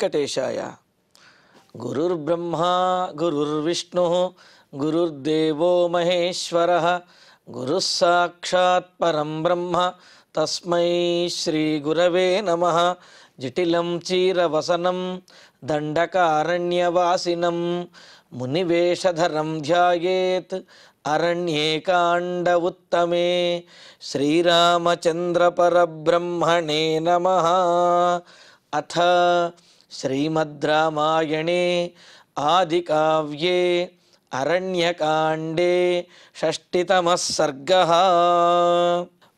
వెంకటేశాయ. గురుర్బ్రహ్మా గురుర్విష్ణుః గురుర్దేవో మహేశ్వరః గురుః సాక్షాత్ పరం బ్రహ్మ తస్మై శ్రీ గురవే నమః. జటిలం చీరవసనం దండకారణ్యవాసినం మునివేషధరం ధ్యాయేత్ అరణ్యేకాండ ఉత్తమే. శ్రీరామచంద్ర పరబ్రహ్మణే నమః. అథ శ్రీమద్ రామాయణే ఆదికావ్యే అరణ్యకాండే షష్ఠితమః సర్గః.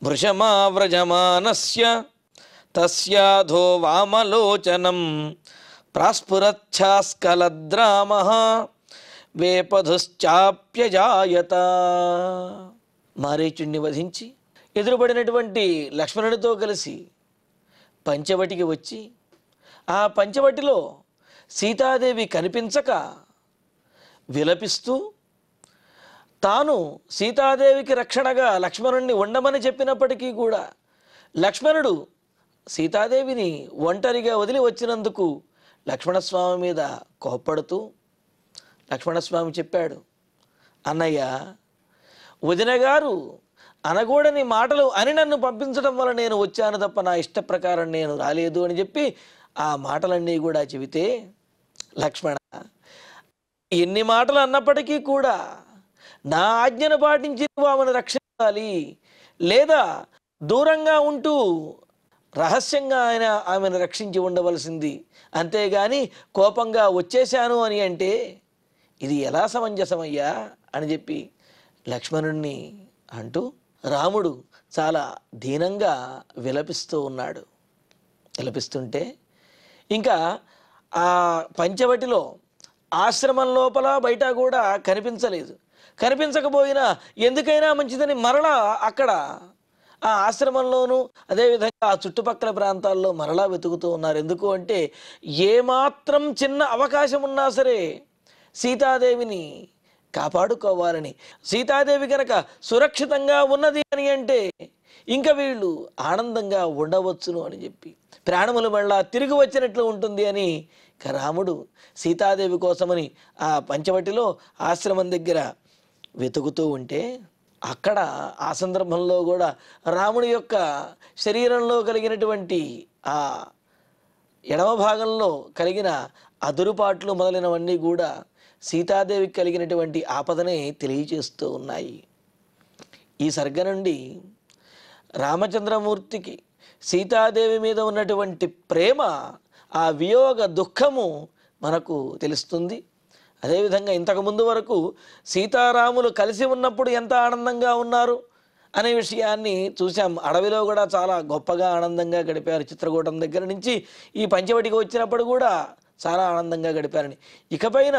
భృశమావ్రజమానస్య తస్యాధో వామలోచనం ప్రాస్ఫురచ్ఛాస్కలద్రామః వేపధుశ్చాప్యజాయత. మారీచుణ్ణి వధించి ఎదురుపడినటువంటి లక్ష్మణుడితో కలిసి పంచవటికి వచ్చి ఆ పంచవటిలో సీతాదేవి కనిపించక విలపిస్తూ తాను సీతాదేవికి రక్షణగా లక్ష్మణుణ్ణి ఉండమని చెప్పినప్పటికీ కూడా లక్ష్మణుడు సీతాదేవిని ఒంటరిగా వదిలి వచ్చినందుకు లక్ష్మణస్వామి మీద కోప్పడుతూ లక్ష్మణస్వామి చెప్పాడు, అన్నయ్య, వదిన గారు అనకూడని మాటలు అని నన్ను పంపించడం వల్ల నేను వచ్చాను తప్ప నా ఇష్ట ప్రకారం నేను రాలేదు అని చెప్పి ఆ మాటలన్నీ కూడా చెబితే, లక్ష్మణ, ఎన్ని మాటలు అన్నప్పటికీ కూడా నా ఆజ్ఞను పాటించి ఆమెను రక్షించాలి, లేదా దూరంగా ఉంటూ రహస్యంగా ఆమెను రక్షించి ఉండవలసింది, అంతేగాని కోపంగా వచ్చేశాను అని అంటే ఇది ఎలా సమంజసమయ్యా అని చెప్పి లక్ష్మణుణ్ణి అంటూ రాముడు చాలా దీనంగా విలపిస్తూ ఉన్నాడు. విలపిస్తుంటే ఇంకా ఆ పంచవటిలో ఆశ్రమం లోపల బయట కూడా కనిపించలేదు. కనిపించకపోయినా ఎందుకైనా మంచిదని మరలా అక్కడ ఆ ఆశ్రమంలోనూ అదేవిధంగా ఆ చుట్టుపక్కల ప్రాంతాల్లో మరలా వెతుకుతూ ఉన్నారు. ఎందుకు అంటే ఏమాత్రం చిన్న అవకాశం ఉన్నా సరే సీతాదేవిని కాపాడుకోవాలని, సీతాదేవి కనుక సురక్షితంగా ఉన్నది అని అంటే ఇంకా వీళ్ళు ఆనందంగా ఉండవచ్చును అని చెప్పి ప్రాణములు మళ్ళా తిరిగి వచ్చినట్లు ఉంటుంది అని రాముడు సీతాదేవి కోసమని ఆ పంచవటిలో ఆశ్రమం దగ్గర వెతుకుతూ ఉంటే అక్కడ ఆ సందర్భంలో కూడా రాముడి యొక్క శరీరంలో కలిగినటువంటి ఆ ఎడమ భాగంలో కలిగిన అదురుపాట్లు మొదలైనవన్నీ కూడా సీతాదేవికి కలిగినటువంటి ఆపదనే తెలియజేస్తూ ఉన్నాయి. ఈ సర్గ నుండి రామచంద్రమూర్తికి సీతాదేవి మీద ఉన్నటువంటి ప్రేమ, ఆ వియోగ దుఃఖము మనకు తెలుస్తుంది. అదేవిధంగా ఇంతకుముందు వరకు సీతారాములు కలిసి ఉన్నప్పుడు ఎంత ఆనందంగా ఉన్నారు అనే విషయాన్ని చూసాం. అడవిలో కూడా చాలా గొప్పగా ఆనందంగా గడిపారు. చిత్రకూటం దగ్గర నుంచి ఈ పంచవటికి వచ్చినప్పుడు కూడా చాలా ఆనందంగా గడిపారని. ఇకపైన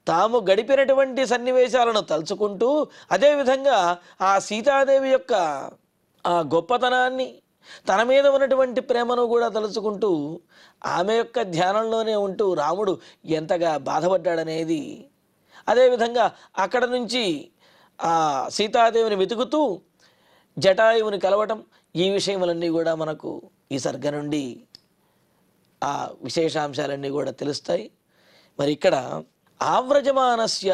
తాము గడిపినటువంటి సన్నివేశాలను తలుచుకుంటూ అదేవిధంగా ఆ సీతాదేవి యొక్క ఆ గొప్పతనాన్ని, తన మీద ఉన్నటువంటి ప్రేమను కూడా తలుచుకుంటూ ఆమె యొక్క ధ్యానంలోనే ఉంటూ రాముడు ఎంతగా బాధపడ్డాడనేది, అదేవిధంగా అక్కడ నుంచి ఆ సీతాదేవిని వెతుకుతూ జటాయువుని కలవటం, ఈ విషయములన్నీ కూడా మనకు ఈ సర్గ నుండి ఆ విశేషాంశాలన్నీ కూడా తెలుస్తాయి. మరి ఇక్కడ ఆవ్రజమానస్య,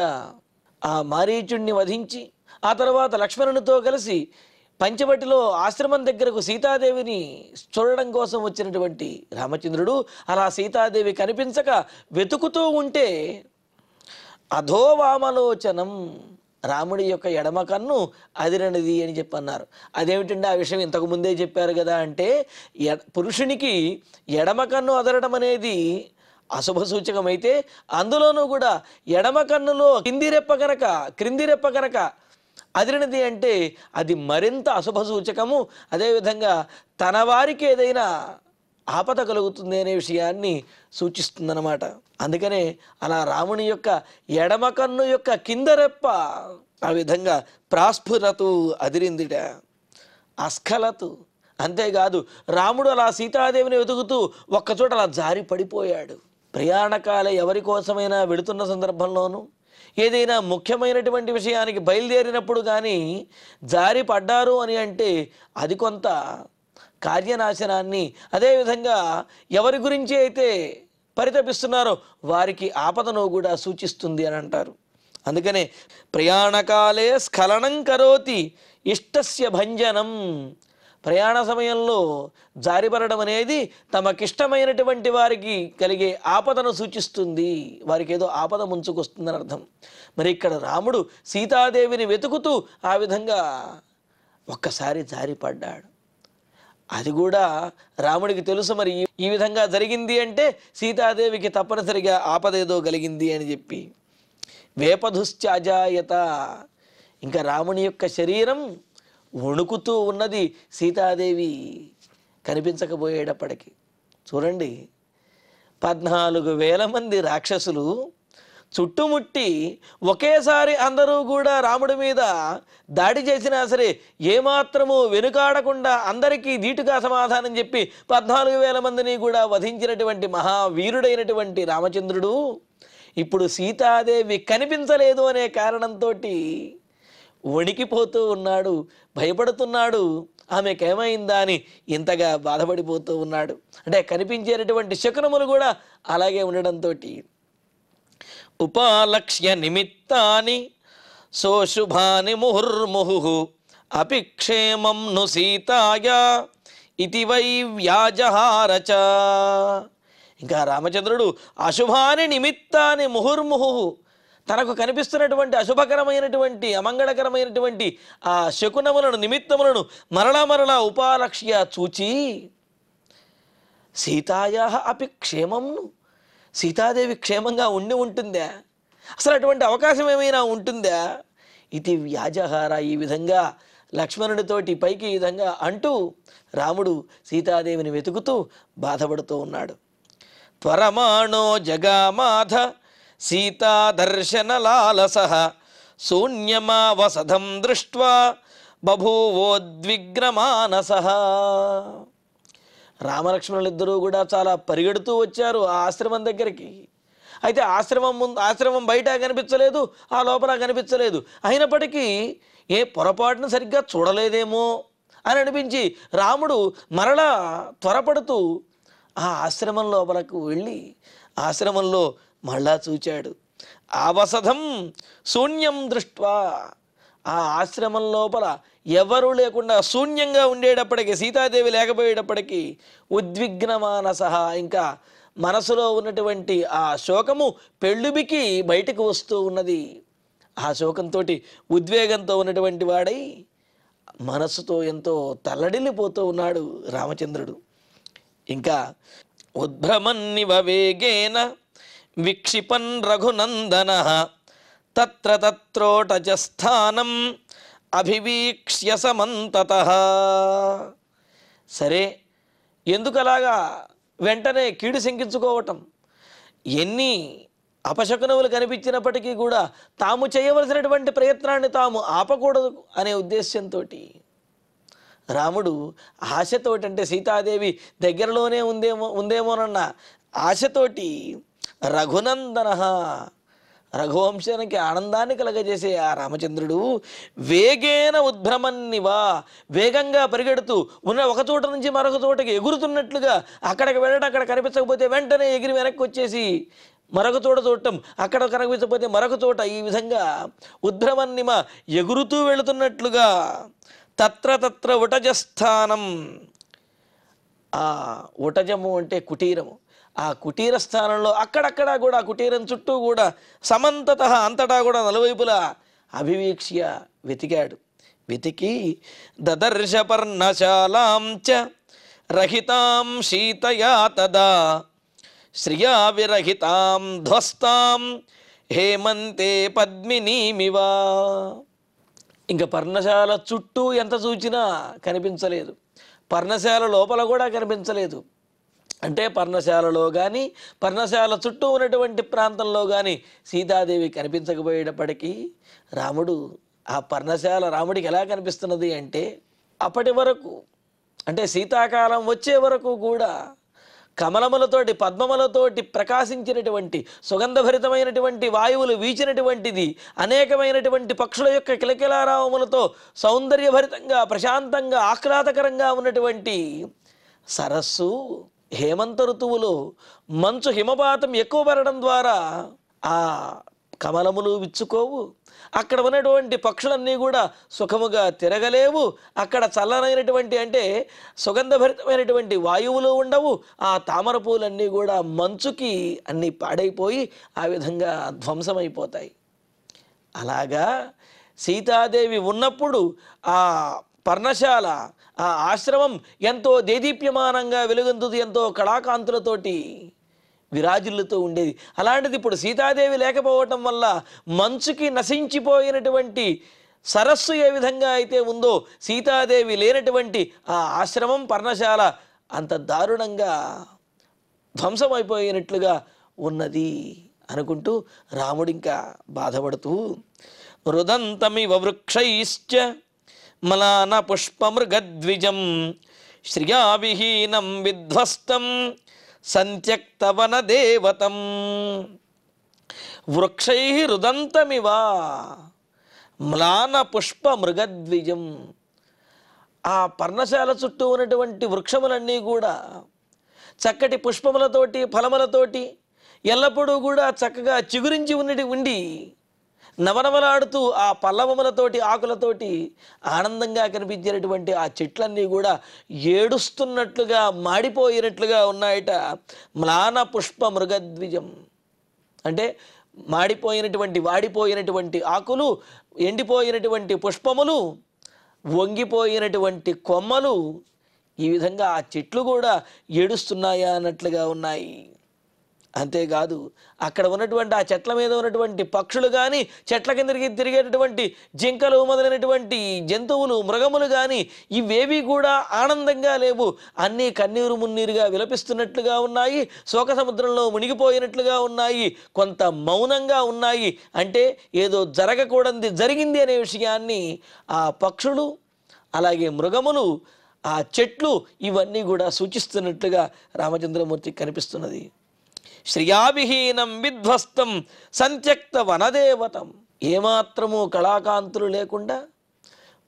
ఆ మారీచుణ్ణి వధించి ఆ తర్వాత లక్ష్మణునితో కలిసి పంచవటిలో ఆశ్రమం దగ్గరకు సీతాదేవిని చూడడం కోసం వచ్చినటువంటి రామచంద్రుడు అలా సీతాదేవి కనిపించక వెతుకుతూ ఉంటే అధోవామలోచనం, రాముడి యొక్క ఎడమ కన్ను అదిరనిది అని చెప్పన్నారు. అదేమిటంటే ఆ విషయం ఇంతకు ముందే చెప్పారు కదా అంటే, పురుషునికి ఎడమ కన్ను అదరడం అనేది అశుభ సూచకమైతే అందులోనూ కూడా ఎడమ కన్నులో క్రింది రెప్ప కనుక అదిరినది అంటే అది మరింత అశుభ సూచకము. అదేవిధంగా తన వారికి ఏదైనా ఆపద కలుగుతుంది అనే విషయాన్ని సూచిస్తుందన్నమాట. అందుకనే అలా రాముని యొక్క ఎడమ కన్ను యొక్క కింద రెప్ప ఆ విధంగా ప్రాస్ఫురతు అదిరిందిట, అస్ఖలతు. అంతేకాదు రాముడు అలా సీతాదేవిని వెతుకుతూ ఒక్కచోట అలా జారి పడిపోయాడు. ప్రయాణకాల ఎవరి కోసమైనా వెళుతున్న సందర్భంలోనూ ఏదైనా ముఖ్యమైనటువంటి విషయానికి బయలుదేరినప్పుడు కానీ జారి పడ్డారు అని అంటే అది కొంత కార్యనాశనాన్ని, అదేవిధంగా ఎవరి గురించి అయితే పరితపిస్తున్నారో వారికి ఆపదను కూడా సూచిస్తుంది అని అంటారు. అందుకనే ప్రయాణకాలే స్ఖలనం కరోతి ఇష్టస్య భంజనం. ప్రయాణ సమయంలో జారిపడడం అనేది తమకిష్టమైనటువంటి వారికి కలిగే ఆపదను సూచిస్తుంది, వారికి ఏదో ఆపద ముంచుకొస్తుందని అర్థం. మరి ఇక్కడ రాముడు సీతాదేవిని వెతుకుతూ ఆ విధంగా ఒక్కసారి జారిపడ్డాడు. అది కూడా రాముడికి తెలుసు, మరి ఈ విధంగా జరిగింది అంటే సీతాదేవికి తప్పనిసరిగా ఆపదేదో కలిగింది అని చెప్పి. వేపధుశ్చాజాయత, ఇంకా రాముని యొక్క శరీరం వణుకుతూ ఉన్నది సీతాదేవి కనిపించకపోయేటప్పటికి. చూడండి, 14,000 మంది రాక్షసులు చుట్టుముట్టి ఒకేసారి అందరూ కూడా రాముడి మీద దాడి చేసినా సరే ఏమాత్రము వెనుకాడకుండా అందరికీ ధీటుగా సమాధానం చెప్పి 14,000 మందిని కూడా వధించినటువంటి మహావీరుడైనటువంటి రామచంద్రుడు ఇప్పుడు సీతాదేవి కనిపించలేదు అనే కారణంతో వణికిపోతూ ఉన్నాడు, భయపడుతున్నాడు. ఆమెకేమైందా అని ఇంతగా బాధపడిపోతూ ఉన్నాడు. అంటే కనిపించేటటువంటి శకునములు కూడా అలాగే ఉండడంతో ఉపాలక్ష్య నిమిత్తాని సోశుభాని ముహుర్ముహు అపి క్షేమం ను సీతాయ ఇతి వై వ్యాజహారచ. ఇంకా రామచంద్రుడు అశుభాని నిమిత్తాన్ని ముహుర్ముహు, తనకు కనిపిస్తున్నటువంటి అశుభకరమైనటువంటి అమంగళకరమైనటువంటి ఆ శకునములను నిమిత్తములను మరలా ఉపాలక్ష్య చూచి సీతాయా అపి క్షేమంను, సీతాదేవి క్షేమంగా ఉంటుందా, అసలు అటువంటి అవకాశం ఏమైనా ఉంటుందా, ఇది వ్యాజహార. ఈ విధంగా లక్ష్మణుడితోటి పైకి ఈ విధంగా అంటూ రాముడు సీతాదేవిని వెతుకుతూ బాధపడుతూ ఉన్నాడు. త్వరమాణో జగామాధ సీతాదర్శనలాలసః శూన్యమావసధం దృష్ట్వా బభూవోద్విగ్నమానసః. రామలక్ష్మణులిద్దరూ కూడా చాలా పరిగెడుతూ వచ్చారు ఆ ఆశ్రమం దగ్గరికి. అయితే ఆశ్రమం బయట కనిపించలేదు, ఆ లోపల కనిపించలేదు. అయినప్పటికీ ఏ పొరపాటును సరిగ్గా చూడలేదేమో అని అనిపించి రాముడు మరలా త్వరపడుతూ ఆ ఆశ్రమం లోపలకు వెళ్ళి ఆశ్రమంలో మళ్ళా చూచాడు. ఆవసధం శూన్యం దృష్ట్వా, ఆ ఆశ్రమం లోపల ఎవరూ లేకుండా శూన్యంగా ఉండేటప్పటికీ, సీతాదేవి లేకపోయేటప్పటికీ ఉద్విగ్నమానసః, ఇంకా మనసులో ఉన్నటువంటి ఆ శోకము పెళ్ళుబికి బయటకు వస్తూ ఉన్నది. ఆ శోకంతో ఉద్వేగంతో ఉన్నటువంటి వాడై మనసుతో ఎంతో తల్లడిల్లిపోతూ ఉన్నాడు రామచంద్రుడు. ఇంకా ఉద్భ్రమన్నివ వేగేన విక్షిపన్ రఘునందనః తత్ర తత్రోటజస్థానం అభివీక్ష్య సమంతతః. సరే, ఎందుకలాగా వెంటనే కీడు శంకించుకోవటం, ఎన్ని అపశకునములు కనిపించినప్పటికీ కూడా తాము చేయవలసినటువంటి ప్రయత్నాన్ని తాము ఆపకూడదు అనే ఉద్దేశంతో రాముడు ఆశతోటి, అంటే సీతాదేవి దగ్గరలోనే ఉందేమోనన్న ఆశతోటి రఘునందన, రఘువంశానికి ఆనందాన్ని కలగజేసే ఆ రామచంద్రుడు వేగేన ఉద్భ్రమన్నివా, వేగంగా పరిగెడుతూ ఉన్న ఒక చోట నుంచి మరొక చోటకి ఎగురుతున్నట్లుగా అక్కడికి వెళ్ళడం, అక్కడ కనిపించకపోతే వెంటనే ఎగిరి వెనక్కి వచ్చేసి మరొక చోట చూడటం, అక్కడ కనిపించకపోతే మరొక చోట, ఈ విధంగా ఉద్భ్రమన్నిమ ఎగురుతూ వెళుతున్నట్లుగా. తత్ర తత్ర ఉటజస్థానం, ఆ ఉటజము అంటే కుటీరము, ఆ కుటీర స్థానంలో అక్కడక్కడ కూడా కుటీరం చుట్టూ కూడా సమంతత అంతటా కూడా నలువైపులా అభివీక్ష్య వెతికాడు. వెతికి దదర్శ పర్ణశాలాం చ రహితాం శీతయా తదా శ్రియా విరహితాం ధ్వస్తాం హేమంతే పద్మినీమివా. ఇంకా పర్ణశాల చుట్టూ ఎంత చూచినా కనిపించలేదు, పర్ణశాల లోపల కూడా కనిపించలేదు. అంటే పర్ణశాలలో కానీ పర్ణశాల చుట్టూ ఉన్నటువంటి ప్రాంతంలో కానీ సీతాదేవి కనిపించకపోయేటప్పటికీ రాముడు, ఆ పర్ణశాల రాముడికి ఎలా కనిపిస్తున్నది అంటే అప్పటి వరకు, అంటే శీతాకాలం వచ్చే వరకు కూడా కమలములతోటి పద్మములతోటి ప్రకాశించినటువంటి సుగంధభరితమైనటువంటి వాయువులు వీచినటువంటిది, అనేకమైనటువంటి పక్షుల యొక్క కిలకిలారావములతో సౌందర్యభరితంగా ప్రశాంతంగా ఆహ్లాదకరంగా ఉన్నటువంటి సరస్సు హేమంత ఋతువులో మంచు హిమపాతం ఎక్కువ పడడం ద్వారా ఆ కమలములు విచ్చుకోవు, అక్కడ ఉన్నటువంటి పక్షులన్నీ కూడా సుఖముగా తిరగలేవు, అక్కడ చల్లనైనటువంటి అంటే సుగంధభరితమైనటువంటి వాయువులు ఉండవు, ఆ తామర పూలన్నీ కూడా మంచుకి అన్నీ పాడైపోయి ఆ విధంగా ధ్వంసమైపోతాయి. అలాగా సీతాదేవి ఉన్నప్పుడు ఆ పర్ణశాల, ఆ ఆశ్రమం ఎంతో దేదీప్యమానంగా వెలుగొందుతూ ఎంతో కళాకాంతులతోటి విరాజిల్లుతూ ఉండేది. అలాంటిది ఇప్పుడు సీతాదేవి లేకపోవటం వల్ల మంచుకి నశించిపోయినటువంటి సరస్సు ఏ విధంగా అయితే ఉందో, సీతాదేవి లేనటువంటి ఆ ఆశ్రమం పర్ణశాల అంత దారుణంగా ధ్వంసమైపోయినట్లుగా ఉన్నది అనుకుంటూ రాముడింకా బాధపడుతూ రుదంతమివ వృక్షైశ్చ మలాన పుష్పమృగద్విజం శ్రియావిహీనం విధ్వస్తం సంత్యక్తవనదేవతం వృక్షై రుదంతమివ మ్లాన పుష్పమృగద్విజం. ఆ పర్ణశాల చుట్టూ ఉన్నటువంటి వృక్షములన్నీ కూడా చక్కటి పుష్పములతోటి ఫలములతోటి ఎల్లప్పుడూ కూడా చక్కగా చిగురించి ఉండి నవనవలాడుతూ ఆ పల్లవములతోటి ఆకులతోటి ఆనందంగా కనిపించేటటువంటి ఆ చెట్లన్నీ కూడా ఏడుస్తున్నట్లుగా మాడిపోయినట్లుగా ఉన్నాయట. మ్లాన పుష్ప మృగద్విజం అంటే మాడిపోయినటువంటి వాడిపోయినటువంటి ఆకులు, ఎండిపోయినటువంటి పుష్పములు, వంగిపోయినటువంటి కొమ్మలు, ఈ విధంగా ఆ చెట్లు కూడా ఏడుస్తున్నాయా అన్నట్లుగా ఉన్నాయి. అంతేకాదు అక్కడ ఉన్నటువంటి ఆ చెట్ల మీద ఉన్నటువంటి పక్షులు కానీ, చెట్ల కిందకి తిరిగేటటువంటి జింకలు మొదలైనటువంటి జంతువులు, మృగములు కానీ ఇవేవి కూడా ఆనందంగా లేవు. అన్నీ కన్నీరు మున్నీరుగా విలపిస్తున్నట్లుగా ఉన్నాయి, శోక సముద్రంలో మునిగిపోయినట్లుగా ఉన్నాయి, కొంత మౌనంగా ఉన్నాయి. అంటే ఏదో జరగకూడనిది జరిగింది అనే విషయాన్ని ఆ పక్షులు, అలాగే మృగములు, ఆ చెట్లు ఇవన్నీ కూడా సూచిస్తున్నట్లుగా రామచంద్రమూర్తికి కనిపిస్తున్నది. శ్రియావిహీనం విధ్వస్తం సంత్యక్త వనదేవతం. ఏమాత్రము కళాకాంతులు లేకుండా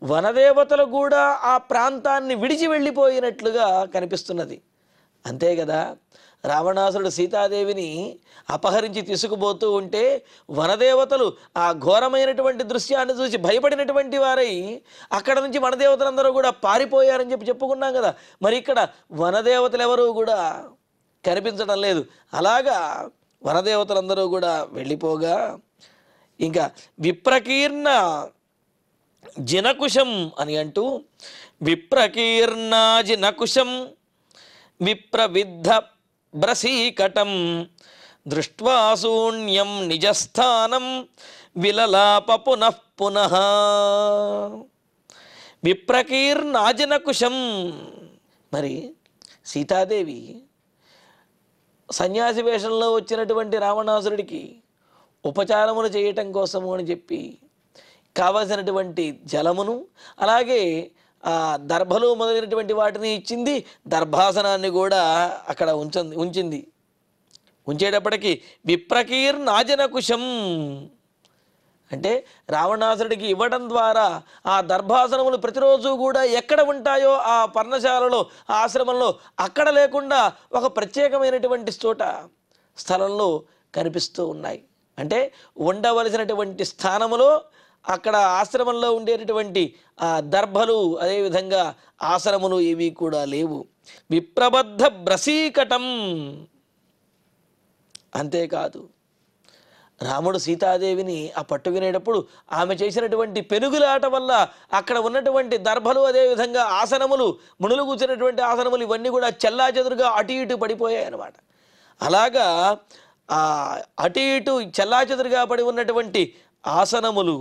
వనదేవతలు కూడా ఆ ప్రాంతాన్ని విడిచి వెళ్ళిపోయినట్లుగా కనిపిస్తున్నది. అంతే కదా, రావణాసురుడు సీతాదేవిని అపహరించి తీసుకుపోతూ ఉంటే వనదేవతలు ఆ ఘోరమైనటువంటి దృశ్యాన్ని చూసి భయపడినటువంటి వారై అక్కడ నుంచి వనదేవతలందరూ కూడా పారిపోయారని చెప్పుకున్నాం కదా. మరి ఇక్కడ వనదేవతలు ఎవరు కూడా కనిపించడం లేదు. అలాగా వనదేవతలందరూ కూడా వెళ్ళిపోగా ఇంకా విప్రకీర్ణ జినకుశం అని అంటూ విప్రకీర్ణాజినకుశం విప్రవిద్ధ బ్రసీకటం దృష్ట్వా శూన్యం నిజస్థానం విలలాప పునః పునః. విప్రకీర్ణాజినకుశం. మరి సీతాదేవి సన్యాసి వేషంలో వచ్చినటువంటి రావణాసురుడికి ఉపచారములు చేయటం కోసము అని చెప్పి కావలసినటువంటి జలమును, అలాగే ఆ దర్భలు మొదలైనటువంటి వాటిని ఇచ్చింది. దర్భాసనాన్ని కూడా అక్కడ ఉంచింది. ఉంచేటప్పటికి విప్రకీర్ణాజనకుశం అంటే రావణాసురుడికి ఇవ్వడం ద్వారా ఆ దర్భాసనములు ప్రతిరోజు కూడా ఎక్కడ ఉంటాయో ఆ పర్ణశాలలో, ఆ ఆశ్రమంలో అక్కడ లేకుండా ఒక ప్రత్యేకమైనటువంటి స్థలంలో కనిపిస్తూ ఉన్నాయి. అంటే ఉండవలసినటువంటి స్థానములో అక్కడ ఆశ్రమంలో ఉండేటటువంటి ఆ దర్భలు, అదేవిధంగా ఆసనములు ఇవి కూడా లేవు. విప్రబద్ధ బ్రసీకటం. అంతేకాదు రాముడు సీతాదేవిని ఆ పట్టు వినేటప్పుడు ఆమె చేసినటువంటి పెనుగులాట వల్ల అక్కడ ఉన్నటువంటి దర్భలు, అదేవిధంగా ఆసనములు, మునులు కూర్చున్నటువంటి ఆసనములు ఇవన్నీ కూడా చెల్లాచెదురుగా అటు ఇటు పడిపోయాయి అన్నమాట. అలాగా ఆ అటు ఇటు చెల్లాచెదురుగా పడి ఉన్నటువంటి ఆసనములు,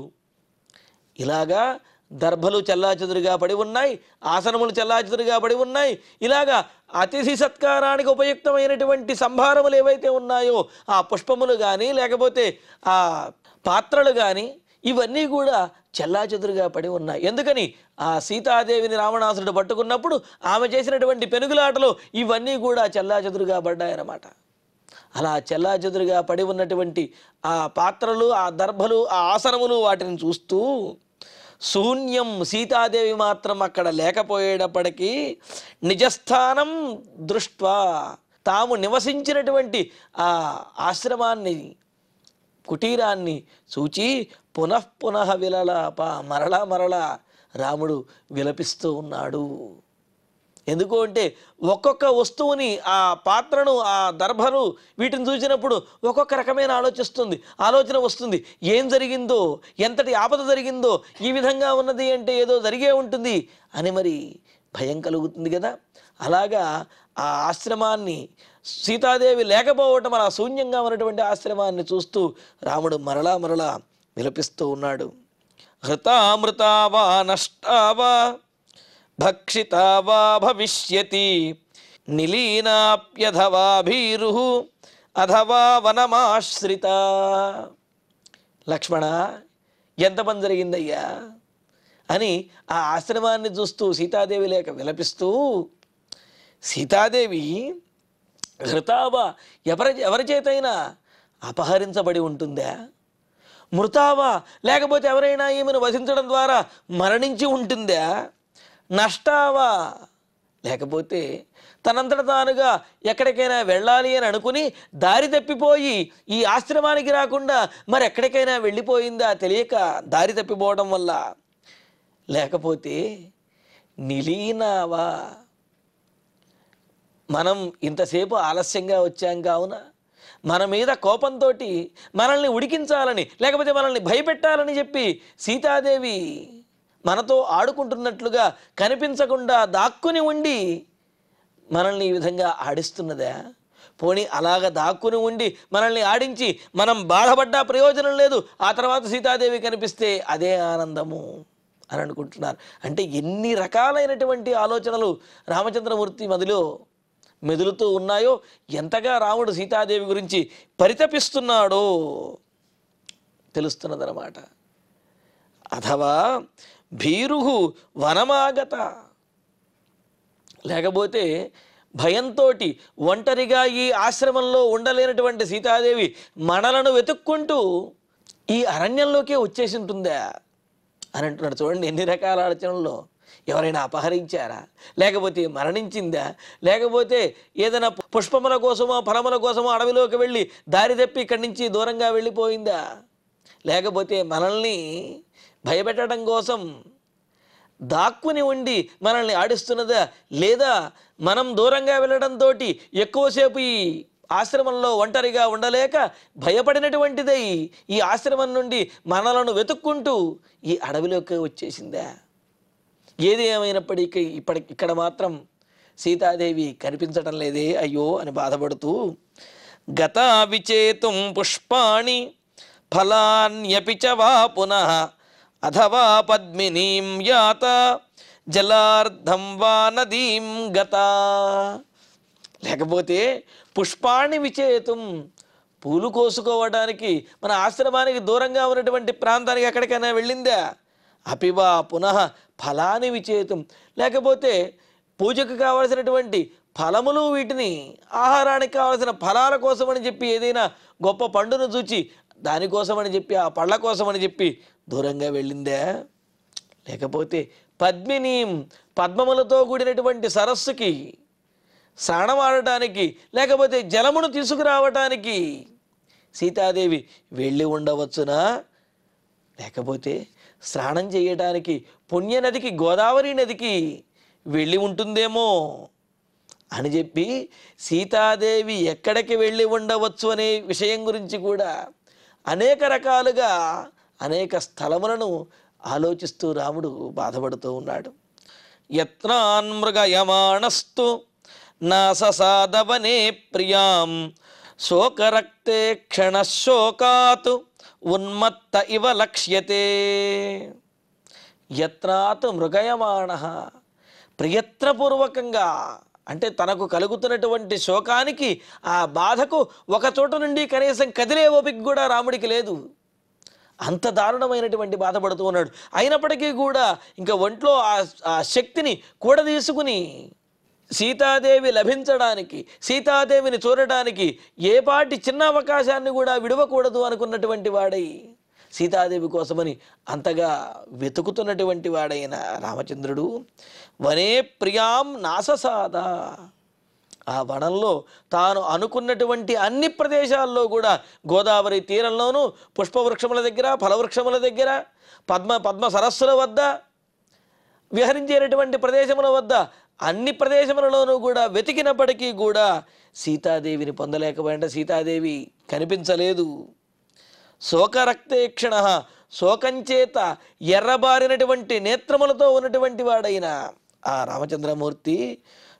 ఇలాగా దర్భలు చెల్లాచెదురుగా పడి ఉన్నాయి, ఆసనములు చెల్లాచెదురుగా పడి ఉన్నాయి. ఇలాగా అతిథి సత్కారానికి ఉపయుక్తమైనటువంటి సంభారములు ఏవైతే ఉన్నాయో ఆ పుష్పములు కానీ, లేకపోతే ఆ పాత్రలు కానీ ఇవన్నీ కూడా చెల్లాచెదురుగా పడి ఉన్నాయి. ఎందుకని? ఆ సీతాదేవిని రావణాసురుడు పట్టుకున్నప్పుడు ఆమె చేసినటువంటి పెనుగులాటలో ఇవన్నీ కూడా చెల్లాచెదురుగా పడ్డాయన్నమాట. అలా చెల్లాచెదురుగా పడి ఉన్నటువంటి ఆ పాత్రలు, ఆ దర్భలు, ఆ ఆసనములు వాటిని చూస్తూ శూన్యం. సీతాదేవి మాత్రం అక్కడ లేకపోయేటప్పటికీ నిజస్థానం దృష్ట్వా, తాము నివసించినటువంటి ఆ ఆశ్రమాన్ని, కుటీరాన్ని చూచి పునఃపునః విలలాప, మరలా మరలా రాముడు విలపిస్తూ ఉన్నాడు. ఎందుకు అంటే ఒక్కొక్క వస్తువుని, ఆ పాత్రను, ఆ దర్భను, వీటిని చూసినప్పుడు ఒక్కొక్క రకమైన ఆలోచన వస్తుంది. ఏం జరిగిందో, ఎంతటి ఆపద జరిగిందో, ఈ విధంగా ఉన్నది అంటే ఏదో జరిగే ఉంటుంది అని మరి భయం కలుగుతుంది కదా. అలాగా ఆ ఆశ్రమాన్ని, సీతాదేవి లేకపోవటం, అలా శూన్యంగా ఉన్నటువంటి ఆశ్రమాన్ని చూస్తూ రాముడు మరలా మరలా విలపిస్తూ ఉన్నాడు. హృతామృతా వా నష్టా వా భక్షితా వా భవిష్యతి నిలీనాప్యథవా భీరుః అథవా వనమాశ్రిత. లక్ష్మణ, ఎంత పని జరిగిందయ్యా అని ఆ ఆశ్రమాన్ని చూస్తూ సీతాదేవి లేక విలపిస్తూ, సీతాదేవి హృతావా, ఎవరి చేతైనా అపహరించబడి ఉంటుందా? మృతావా, లేకపోతే ఎవరైనా ఈమెను వధించడం ద్వారా మరణించి ఉంటుందా? నష్టావా, లేకపోతే తనంతట తానుగా ఎక్కడికైనా వెళ్ళాలి అని అనుకుని దారి తప్పిపోయి ఈ ఆశ్రమానికి రాకుండా మరి ఎక్కడికైనా వెళ్ళిపోయిందా తెలియక దారి తప్పిపోవడం వల్ల? లేకపోతే నిలీనావా, మనం ఇంతసేపు ఆలస్యంగా వచ్చాం కావున మన మీద కోపంతో మనల్ని ఉడికించాలని, లేకపోతే మనల్ని భయపెట్టాలని చెప్పి సీతాదేవి మనతో ఆడుకుంటున్నట్లుగా కనిపించకుండా దాక్కుని ఉండి మనల్ని ఈ విధంగా ఆడిస్తున్నదా? పోనీ అలాగ దాక్కుని ఉండి మనల్ని ఆడించి మనం బాధపడ్డా ప్రయోజనం లేదు, ఆ తర్వాత సీతాదేవి కనిపిస్తే అదే ఆనందము అని అనుకుంటున్నారు. అంటే ఎన్ని రకాలైనటువంటి ఆలోచనలు రామచంద్రమూర్తి మదిలో మెదులుతూ ఉన్నాయో, ఎంతగా రాముడు సీతాదేవి గురించి పరితపిస్తున్నాడో తెలుస్తున్నదన్నమాట. అథవా భీరుః వనమాగత, లేకపోతే భయంతో ఒంటరిగా ఈ ఆశ్రమంలో ఉండలేనటువంటి సీతాదేవి మనలను వెతుక్కుంటూ ఈ అరణ్యంలోకే వచ్చేసి ఉంటుందా అని అంటున్నాడు. చూడండి ఎన్ని రకాల ఆలోచనల్లో. ఎవరైనా అపహరించారా, లేకపోతే మరణించిందా, లేకపోతే ఏదైనా పుష్పముల కోసమో ఫలముల కోసమో అడవిలోకి వెళ్ళి దారి తప్పి ఇక్కడి నుంచి దూరంగా వెళ్ళిపోయిందా, లేకపోతే మనల్ని భయపెట్టడం కోసం దాక్కుని ఉండి మనల్ని ఆడిస్తున్నదా, లేదా మనం దూరంగా వెళ్ళడంతో ఎక్కువసేపు ఈ ఆశ్రమంలో ఒంటరిగా ఉండలేక భయపడినటువంటిదై ఈ ఆశ్రమం నుండి మనలను వెతుక్కుంటూ ఈ అడవిలోకి వచ్చేసిందా? ఏది ఏమైనప్పటికీ ఇక్కడ మాత్రం సీతాదేవి కనిపించటం లేదే, అయ్యో అని బాధపడుతూ, గతా విచేతుం పుష్పాణి ఫలాన్యపి చ వా పునః అథవా పద్మినీం యాత జలార్ధం వా నదీం గతా. లేకపోతే పుష్పాణి విచేతుం, పూలు కోసుకోవడానికి మన ఆశ్రమానికి దూరంగా ఉన్నటువంటి ప్రాంతానికి ఎక్కడికైనా వెళ్ళిందా? అపివా పునః ఫలాని విచేతుం, లేకపోతే పూజకు కావలసినటువంటి ఫలములు, వీటిని ఆహారానికి కావలసిన ఫలాల కోసమని చెప్పి ఏదైనా గొప్ప పండును చూచి దానికోసమని చెప్పి, ఆ పళ్ళ కోసమని చెప్పి దూరంగా వెళ్ళిందా? లేకపోతే పద్మినీం, పద్మములతో కూడినటువంటి సరస్సుకి స్నానమాడటానికి, లేకపోతే జలమును తీసుకురావటానికి సీతాదేవి వెళ్ళి ఉండవచ్చునా? లేకపోతే స్నానం చేయడానికి పుణ్యనదికి, గోదావరి నదికి వెళ్ళి ఉంటుందేమో అని చెప్పి సీతాదేవి ఎక్కడికి వెళ్ళి ఉండవచ్చు అనే విషయం గురించి కూడా అనేక రకాలుగా అనేక స్థలములను ఆలోచిస్తూ రాముడు బాధపడుతూ ఉన్నాడు. యత్నాన్మృగయమాణస్తు నాససాదవనే ప్రియాం శోకరక్తే క్షణశోకాత్ ఉన్మత్త ఇవ లక్ష్యతే. యత్నాత్ మృగయమాణ, ప్రయత్నపూర్వకంగా, అంటే తనకు కలుగుతున్నటువంటి శోకానికి, ఆ బాధకు ఒక చోట నుండి కనీసం కదిలే ఓపిక కూడా రాముడికి లేదు. అంత దారుణమైనటువంటి బాధపడుతూ ఉన్నాడు. అయినప్పటికీ కూడా ఇంకా ఒంట్లో ఆ శక్తిని కూడదీసుకుని సీతాదేవి లభించడానికి, సీతాదేవిని చూడటానికి ఏ పాటి చిన్న అవకాశాన్ని కూడా విడవకూడదు అనుకున్నటువంటి వాడై సీతాదేవి కోసమని అంతగా వెతుకుతున్నటువంటి వాడైన రామచంద్రుడు వనే ప్రియాం నాససాద, ఆ వనంలో తాను అనుకున్నటువంటి అన్ని ప్రదేశాల్లో కూడా గోదావరి తీరంలోనూ పుష్పవృక్షముల దగ్గర, ఫలవృక్షముల దగ్గర, పద్మ సరస్సుల వద్ద, విహరించేటటువంటి ప్రదేశముల వద్ద అన్ని ప్రదేశములలోనూ కూడా వెతికినప్పటికీ కూడా సీతాదేవిని పొందలేకపోయింటే సీతాదేవి కనిపించలేదు. శోకరక్తేక్షణ, శోకంచేత ఎర్రబారినటువంటి నేత్రములతో ఉన్నటువంటి వాడైన ఆ రామచంద్రమూర్తి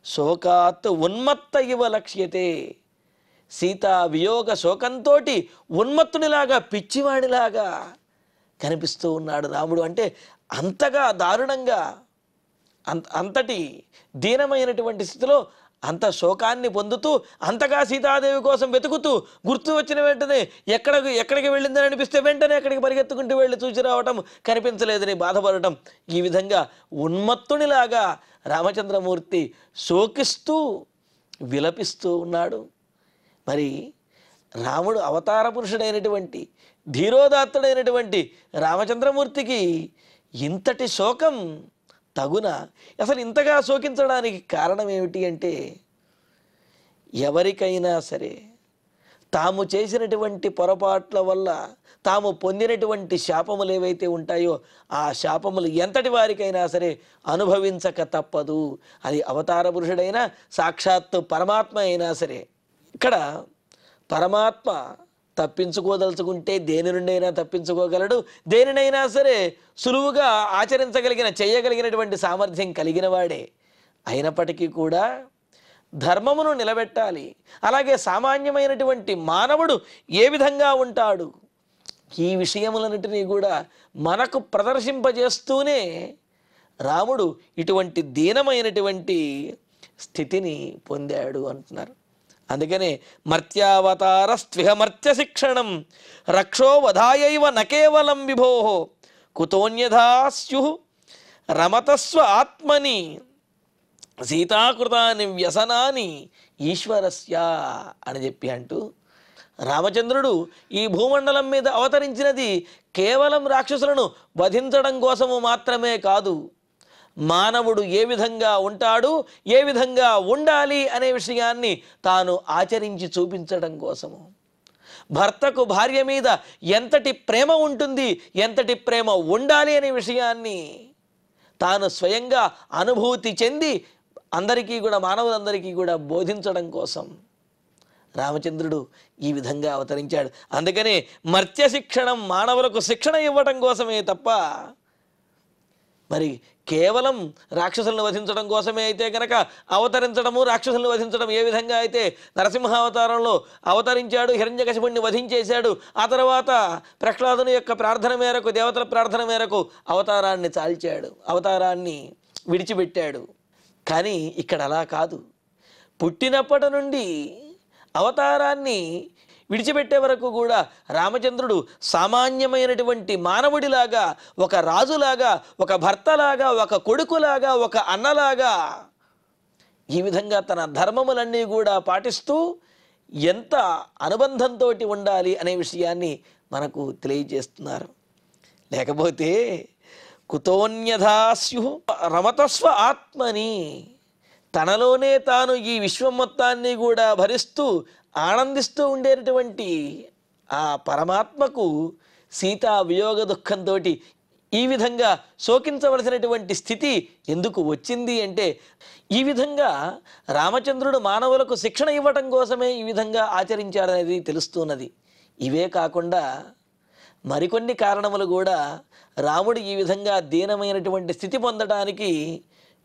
శోకాత్ ఉన్మత్త ఇవ లక్ష్యతే, సీతా వియోగ శోకంతో ఉన్మత్తునిలాగా పిచ్చివాడిలాగా కనిపిస్తూ ఉన్నాడు రాముడు. అంటే అంతగా దారుణంగా అంతటి దీనమైనటువంటి స్థితిలో అంత శోకాన్ని పొందుతూ అంతగా సీతాదేవి కోసం వెతుకుతూ గుర్తు వచ్చిన వెంటనే ఎక్కడికి వెళ్ళిందని అనిపిస్తే వెంటనే అక్కడికి పరిగెత్తుకుంటూ వెళ్ళి చూసి రావటం, కనిపించలేదని బాధపడటం, ఈ విధంగా ఉన్మత్తునిలాగా రామచంద్రమూర్తి శోకిస్తూ విలపిస్తూ ఉన్నాడు. మరి రాముడు అవతార పురుషుడైనటువంటి ధీరోదాత్తుడైనటువంటి రామచంద్రమూర్తికి ఇంతటి శోకం తగున? అసలు ఇంతగా శోకించడానికి కారణం ఏమిటి అంటే, ఎవరికైనా సరే తాము చేసినటువంటి పొరపాట్ల వల్ల తాము పొందినటువంటి శాపములు ఏవైతే ఉంటాయో ఆ శాపములు ఎంతటి వారికైనా సరే అనుభవించక తప్పదు. అది అవతార పురుషుడైనా సాక్షాత్తు పరమాత్మ అయినా సరే. ఇక్కడ పరమాత్మ తప్పించుకోదలుచుకుంటే దేని నుండైనా తప్పించుకోగలడు, దేనినైనా సరే సులువుగా చేయగలిగినటువంటి సామర్థ్యం కలిగిన వాడే. అయినప్పటికీ కూడా ధర్మమును నిలబెట్టాలి. అలాగే సామాన్యమైనటువంటి మానవుడు ఏ విధంగా ఉంటాడు, ఈ విషయములన్నిటినీ కూడా మనకు ప్రదర్శింపజేస్తూనే రాముడు ఇటువంటి దీనమైనటువంటి స్థితిని పొందాడు అంటున్నారు. అందుకనే మర్త్యావతార స్విహ మర్త్య శిక్షణం రక్షో వధాయైవ నకేవలం విభో కుతోన్యథా స్యుః రమతస్వ ఆత్మని సీతాకృతాని వ్యసనాని ఈశ్వరస్య అని చెప్పి అంటూ రామచంద్రుడు ఈ భూమండలం మీద అవతరించినది కేవలం రాక్షసులను వధించడం కోసము మాత్రమే కాదు, మానవుడు ఏ విధంగా ఉంటాడు, ఏ విధంగా ఉండాలి అనే విషయాన్ని తాను ఆచరించి చూపించడం కోసము. భర్తకు భార్య మీద ఎంతటి ప్రేమ ఉంటుంది, ఎంతటి ప్రేమ ఉండాలి అనే విషయాన్ని తాను స్వయంగా అనుభూతి చెంది అందరికీ కూడా, మానవులందరికీ కూడా బోధించడం కోసం రామచంద్రుడు ఈ విధంగా అవతరించాడు. అందుకనే మర్త్య శిక్షణం, మానవులకు శిక్షణ ఇవ్వటం కోసమే తప్ప మరి కేవలం రాక్షసులను వధించడం కోసమే అయితే కనుక అవతరించడము, రాక్షసులను వధించడం ఏ విధంగా అయితే నరసింహావతారంలో అవతరించాడు, హిరణ్యకశిపుణ్ణి వధించేశాడు, ఆ తర్వాత ప్రహ్లాదుని యొక్క ప్రార్థన మేరకు, దేవతల ప్రార్థన మేరకు అవతారాన్ని చాల్చాడు, అవతారాన్ని విడిచిపెట్టాడు. కానీ ఇక్కడ అలా కాదు. పుట్టినప్పటి నుండి అవతారాన్ని విడిచిపెట్టే వరకు కూడా రామచంద్రుడు సామాన్యమైనటువంటి మానవుడిలాగా, ఒక రాజులాగా, ఒక భర్తలాగా, ఒక కొడుకులాగా, ఒక అన్నలాగా ఈ విధంగా తన ధర్మములన్నీ కూడా పాటిస్తూ ఎంత అనుబంధంతో ఉండాలి అనే విషయాన్ని మనకు తెలియజేస్తున్నారు. లేకపోతే కుతోన్యథా స్యుః రమతస్వ ఆత్మని, తనలోనే తాను ఈ విశ్వం మొత్తాన్ని కూడా భరిస్తూ ఆనందిస్తూ ఉండేటటువంటి ఆ పరమాత్మకు సీతా వియోగ దుఃఖంతో ఈ విధంగా శోకించవలసినటువంటి స్థితి ఎందుకు వచ్చింది అంటే, ఈ విధంగా రామచంద్రుడు మానవులకు శిక్షణ ఇవ్వటం కోసమే ఈ విధంగా ఆచరించాడనేది తెలుస్తున్నది. ఇవే కాకుండా మరికొన్ని కారణములు కూడా రాముడు ఈ విధంగా దీనమైనటువంటి స్థితి పొందడానికి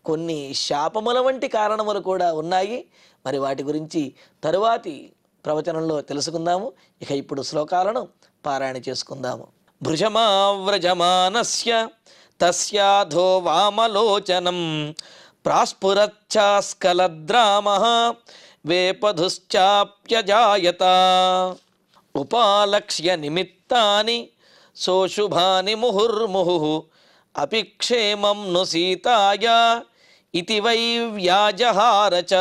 కొన్ని శాపముల వంటి కారణములు కూడా ఉన్నాయి. మరి వాటి గురించి తరువాతి ప్రవచనంలో తెలుసుకుందాము. ఇక ఇప్పుడు శ్లోకాలను పారాయణ చేసుకుందాము. భృజమావ్రజమానస్య తస్యాధో వామలోచనం ప్రాస్ఫురచ్ఛాస్కలద్రామః వేపధుశ్చాప్యజాయత ఉపాలక్ష్య నిమిత్తాని సోశుభాని ముహుర్ముహుః అపి క్షేమం ను సీతాయ ఇతి వై వ్యాజహార చ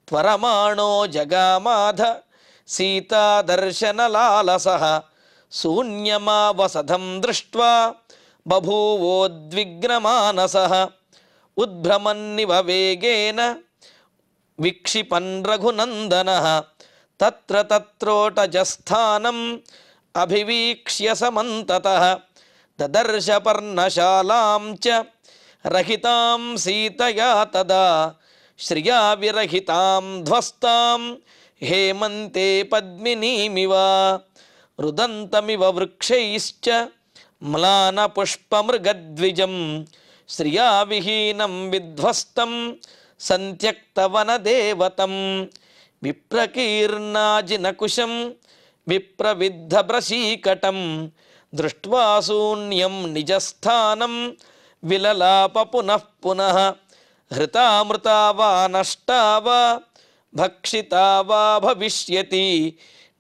త్వరమాణో జగామాధ సీతాదర్శనలాలసః శూన్యమావసధం దృష్ట్వా బభూవోద్విగ్నమానసః ఉద్భ్రమన్నివ వేగేన విక్షిపన్ రఘునందనః తత్ర తత్రోటజస్థానం అభివీక్ష్య సమంతతః దదర్శ పర్ణశాలాం చ రహితాం సీతయా తదా శ్రియా విరహితాం ధ్వస్తాం హేమంతే పద్మినీమివ రుదంతమివ వృక్షైశ్చ మ్లానపుష్పమృగద్విజం శ్రియా విహీనం విధ్వస్తం సంత్యక్తవనదేవతం విప్రకీర్ణాజినకుశం విప్రవిద్ధభ్రశీకటం దృష్ట్వా శూన్యం నిజస్థానం విలలాప పునః పునః హృతామృతా వా నష్టా వా భక్షితా వా భవిష్యతి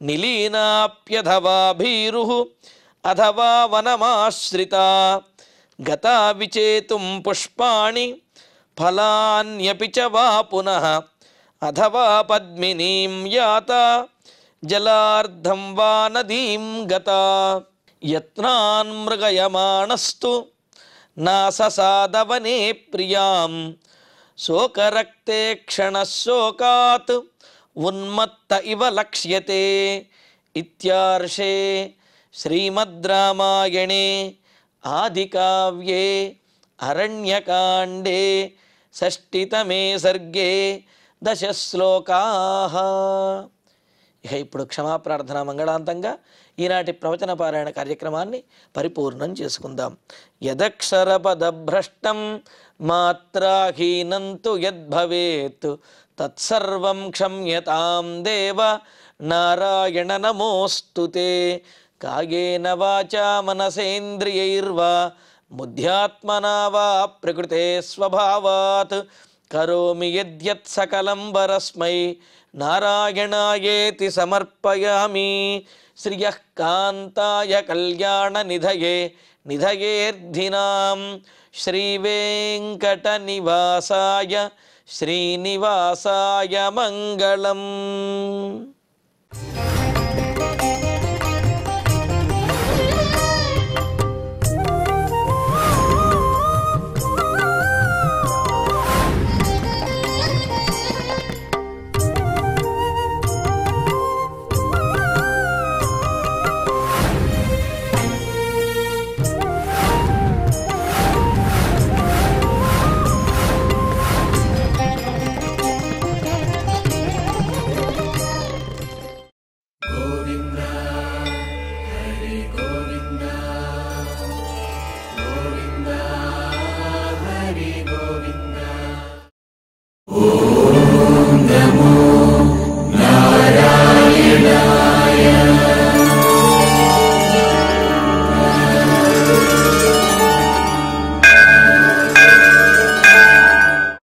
నిలీనాప్యథవా భీరుః అథవా వనమాశ్రితా గతా విచేతుం పుష్పాణి ఫలాన్యపి చ వా పునః అథవా పద్మినీం యాతా జలార్ధం వా నదీం గతా యత్నాన్ మృగయమాణస్తు నాససాదవనే ప్రియాం శోకరక్తే క్షణశోకాత్ ఉన్మత్త ఇవ లక్ష్యతే. ఇత్యార్షే శ్రీమద్ రామాయణే ఆదికావ్యే అరణ్యకాండే షష్ఠితమే సర్గే 10 శ్లోకాః. ఇక ఇప్పుడు క్షమాప్రార్థన మంగళాంతంగా ఈనాటి ప్రవచన పారాయణ కార్యక్రమాన్ని పరిపూర్ణం చేసుకుందాం. యదక్షరపదభ్రష్టం మాత్రాహీనంతు యద్భవేత్ తత్సర్వం క్షమ్యతాం దేవ నారాయణ నమోస్తుతే. కాయేన వాచా మనసేంద్రియైర్వా బుద్ధ్యాత్మనా వా ప్రకృతే స్వభావాత్ కరోమి యద్యత్ సకలం వరస్మై నారాయణాయేతి సమర్పయామి. శ్రియః కాంతాయ కళ్యాణ నిధయే నిధయేర్ధినాం శ్రీవేంకట నివాసాయ శ్రీనివాసాయ మంగళం.